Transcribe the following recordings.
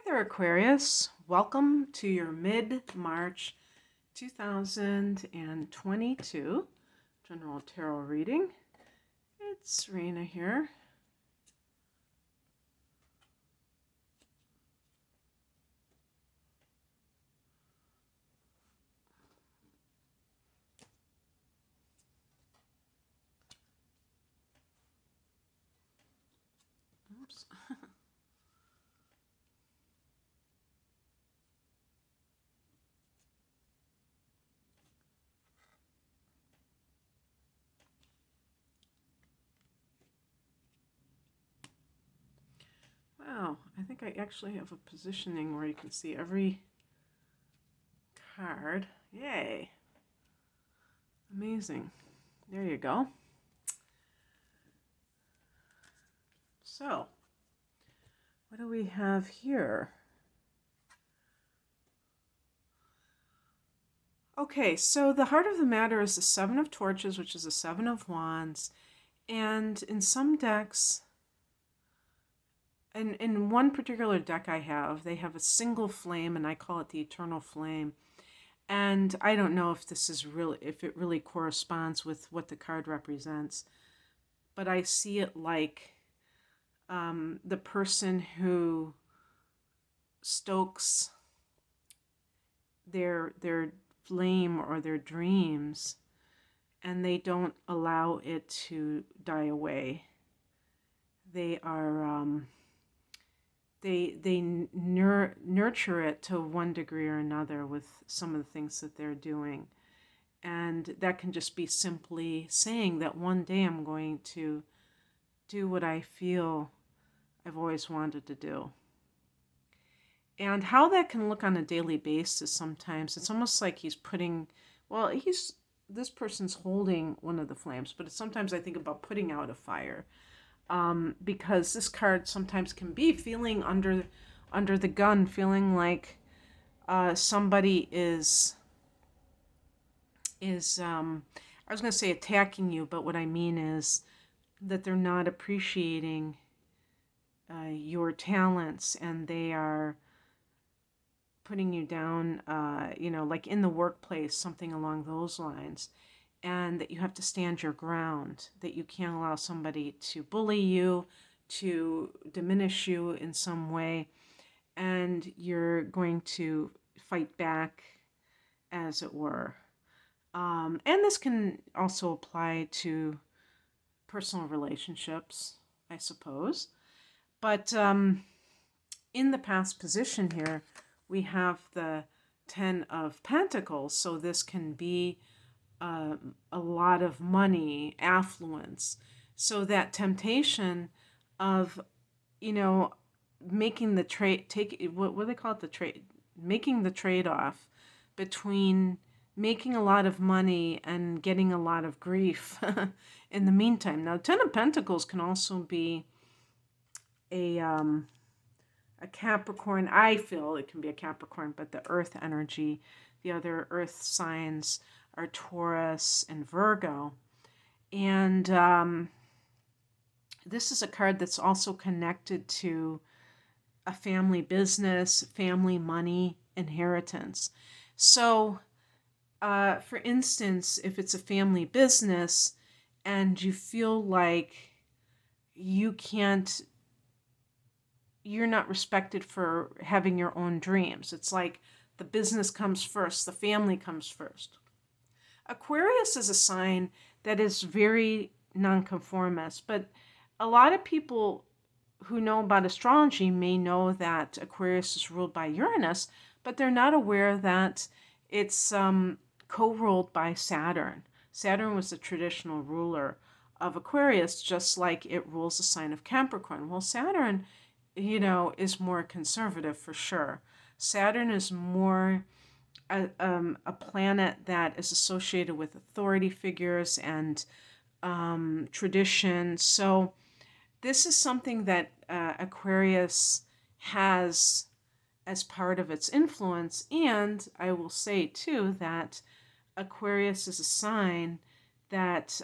there, Aquarius. Welcome to your mid-March 2022 general tarot reading. It's Rena here. Oops. Wow, I think I actually have a positioning where you can see every card. Yay. Amazing. There you go. So, what do we have here? Okay, so the heart of the matter is the Seven of Torches, which is the Seven of Wands. And in some decks, and in one particular deck I have, they have a single flame, and I call it the Eternal Flame. And I don't know if this is really, if it really corresponds with what the card represents, but I see it like the person who stokes their flame or their dreams, and they don't allow it to die away. They are they nurture it to one degree or another with some of the things that they're doing. And that can just be simply saying that one day I'm going to do what I feel I've always wanted to do. And how that can look on a daily basis sometimes, it's almost like he's putting, well, this person's holding one of the flames, but sometimes I think about putting out a fire. Because this card sometimes can be feeling under the gun, feeling like somebody is I was going to say attacking you, but what I mean is that they're not appreciating your talents, and they are putting you down, like in the workplace, something along those lines. And that you have to stand your ground, that you can't allow somebody to bully you, to diminish you in some way, and you're going to fight back, as it were. And this can also apply to personal relationships, I suppose. But in the past position here, we have the Ten of Pentacles, so this can be a lot of money, affluence. So that temptation of, making the trade, what do they call it? The trade, making the trade-off between making a lot of money and getting a lot of grief in the meantime. Now, Ten of Pentacles can also be a Capricorn. I feel it can be a Capricorn, but the earth energy, the other earth signs are Taurus and Virgo. And this is a card that's also connected to a family business, family money, inheritance. So, for instance, if it's a family business and you feel like you're not respected for having your own dreams. It's like the business comes first, the family comes first. Aquarius is a sign that is very nonconformist, but a lot of people who know about astrology may know that Aquarius is ruled by Uranus, but they're not aware that it's co-ruled by Saturn. Saturn was the traditional ruler of Aquarius, just like it rules the sign of Capricorn. Well, Saturn, is more conservative for sure. Saturn is more a planet that is associated with authority figures and tradition. So this is something that Aquarius has as part of its influence. And I will say, too, that Aquarius is a sign that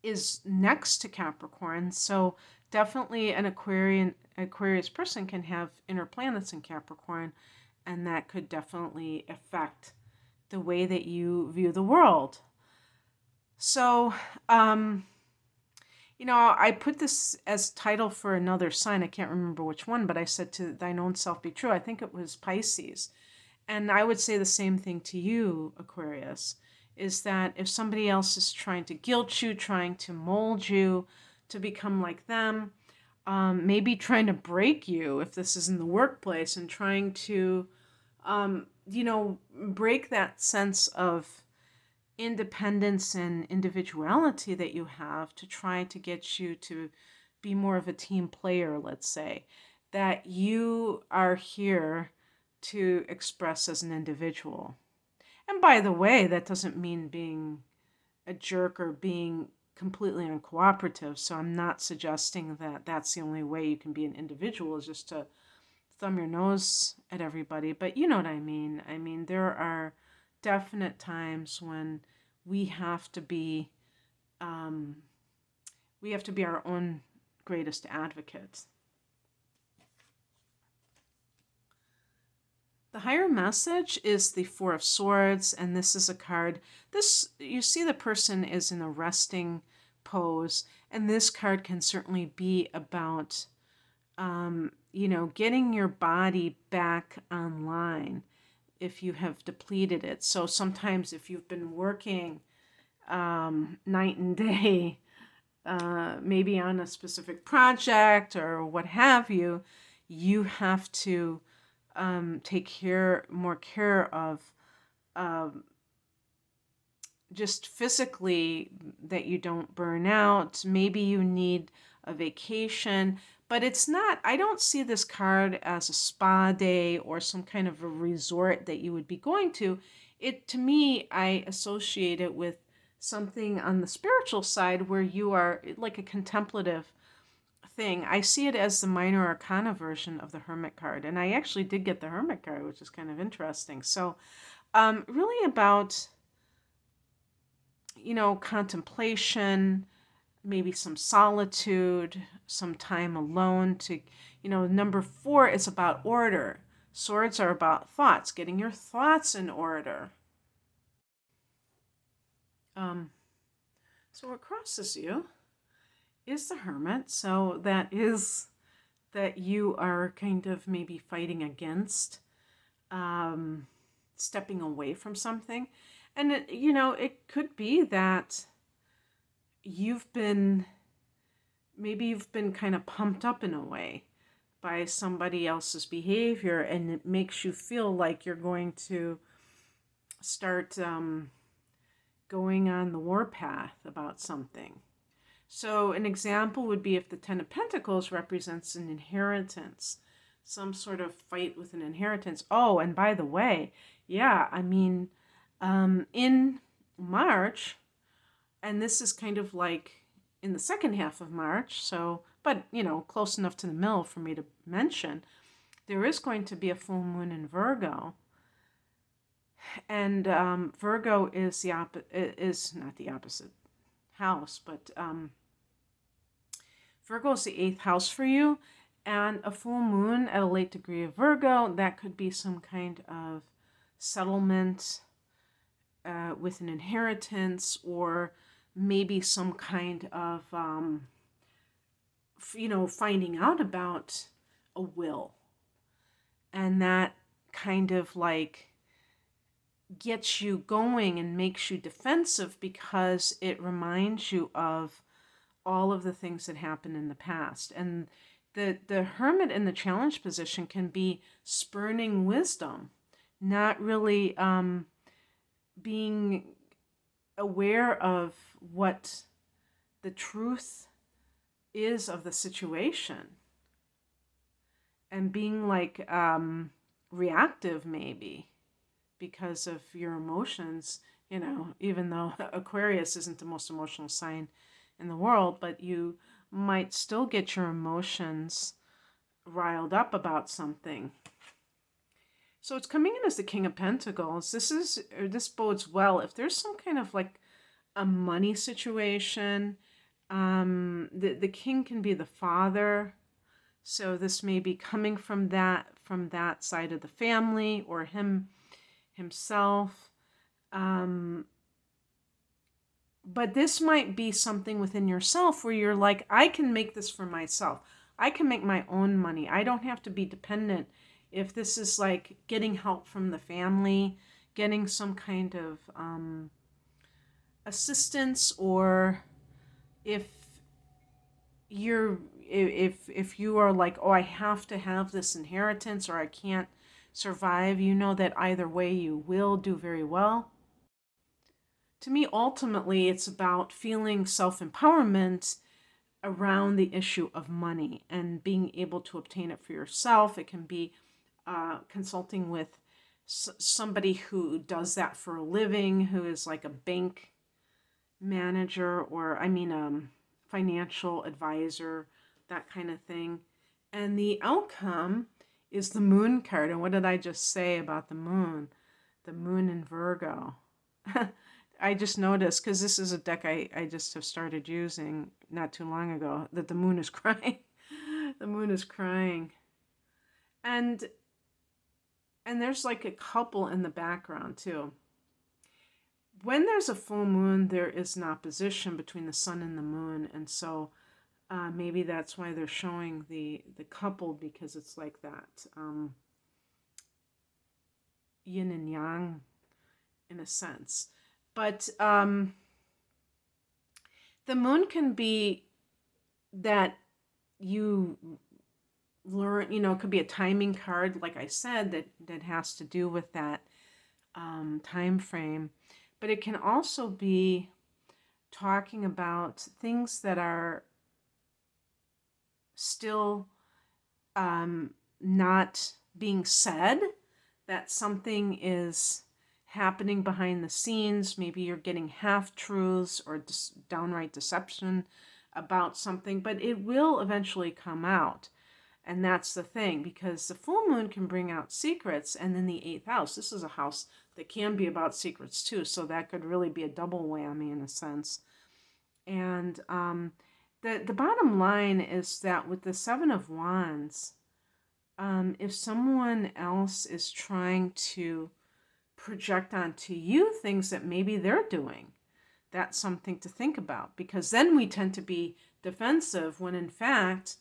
is next to Capricorn. So definitely an Aquarius person can have inner planets in Capricorn, and that could definitely affect the way that you view the world. So, I put this as title for another sign. I can't remember which one, but I said to thine own self be true. I think it was Pisces. And I would say the same thing to you, Aquarius, is that if somebody else is trying to guilt you, trying to mold you to become like them, maybe trying to break you if this is in the workplace, and trying to, break that sense of independence and individuality that you have, to try to get you to be more of a team player, let's say, that you are here to express as an individual. And by the way, that doesn't mean being a jerk or being completely uncooperative. So I'm not suggesting that that's the only way you can be an individual, is just to thumb your nose at everybody. But you know what I mean. I mean, there are definite times when we have to be our own greatest advocates. The higher message is the Four of Swords, and this is a card. This, you see, the person is in a resting pose, and this card can certainly be about, getting your body back online if you have depleted it. So sometimes if you've been working night and day, maybe on a specific project or what have you, you have to take more care of just physically, that you don't burn out. Maybe you need a vacation, but I don't see this card as a spa day or some kind of a resort that you would be going to. To me, I associate it with something on the spiritual side where you are like a contemplative thing. I see it as the minor arcana version of the Hermit card, and I actually did get the Hermit card, which is kind of interesting. So really about contemplation, maybe some solitude, some time alone. To number 4 is about order. Swords are about thoughts, getting your thoughts in order. So what crosses you is the Hermit. So that is that you are kind of maybe fighting against stepping away from something. And it could be that you've been kind of pumped up in a way by somebody else's behavior, and it makes you feel like you're going to start going on the warpath about something. So an example would be if the Ten of Pentacles represents an inheritance, some sort of fight with an inheritance. Oh, and by the way, yeah, I mean, in March, and this is kind of like in the second half of March, so, but, close enough to the middle for me to mention, there is going to be a full moon in Virgo. And Virgo is is not the opposite house, but Virgo is the 8th house for you, and a full moon at a late degree of Virgo, that could be some kind of settlement with an inheritance, or maybe some kind of, finding out about a will. And that kind of like gets you going and makes you defensive, because it reminds you of all of the things that happened in the past. And the Hermit in the challenge position can be spurning wisdom, not really being aware of what the truth is of the situation, and being like reactive maybe because of your emotions, even though Aquarius isn't the most emotional sign in the world, but you might still get your emotions riled up about something. So it's coming in as the King of Pentacles. This bodes well if there's some kind of like a money situation, The king can be the father. So this may be coming from that side of the family, or himself. But this might be something within yourself where you're like, I can make this for myself. I can make my own money. I don't have to be dependent. If this is like getting help from the family, getting some kind of assistance, or if if you are like, oh, I have to have this inheritance or I can't survive, you know that either way you will do very well. To me, ultimately, it's about feeling self-empowerment around the issue of money and being able to obtain it for yourself. It can be consulting with somebody who does that for a living, who is like a bank manager, or financial advisor, that kind of thing. And the outcome is the moon card. And what did I just say about the moon? The moon in Virgo. I just noticed, because this is a deck I just have started using not too long ago, that the moon is crying. The moon is crying. And there's like a couple in the background too. When there's a full moon, there is an opposition between the sun and the moon. And so maybe that's why they're showing the couple, because it's like that yin and yang in a sense. But the moon can be that you learn, it could be a timing card, like I said, that has to do with that time frame. But it can also be talking about things that are still not being said, that something is happening behind the scenes. Maybe you're getting half-truths or downright deception about something, but it will eventually come out. And that's the thing, because the full moon can bring out secrets. And then the 8th house, this is a house that can be about secrets too. So that could really be a double whammy in a sense. And the bottom line is that with the 7 of Wands, if someone else is trying to project onto you things that maybe they're doing, that's something to think about, because then we tend to be defensive when in fact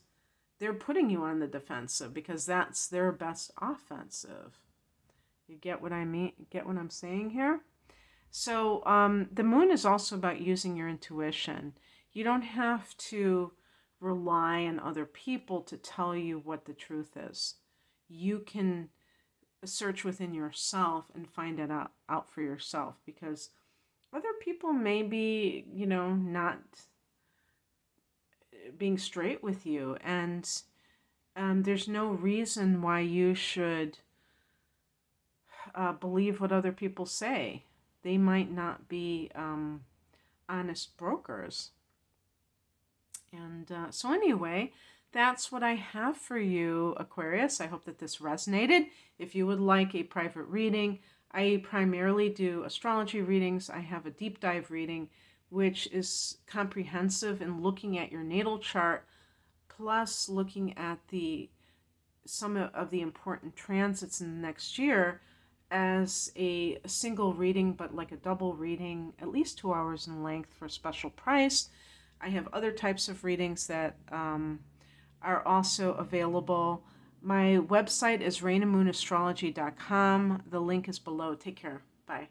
they're putting you on the defensive, because that's their best offensive. You get what I mean? Get what I'm saying here? So the moon is also about using your intuition. You don't have to rely on other people to tell you what the truth is. You can search within yourself and find it out for yourself, because other people may be, not being straight with you, and there's no reason why you should believe what other people say. They might not be honest brokers. And so anyway, that's what I have for you, Aquarius. I hope that this resonated. If you would like a private reading, I primarily do astrology readings. I have a deep dive reading, which is comprehensive in looking at your natal chart, plus looking at some of the important transits in the next year as a single reading, but like a double reading, at least 2 hours in length for a special price. I have other types of readings that are also available. My website is rainandmoonastrology.com. The link is below. Take care. Bye.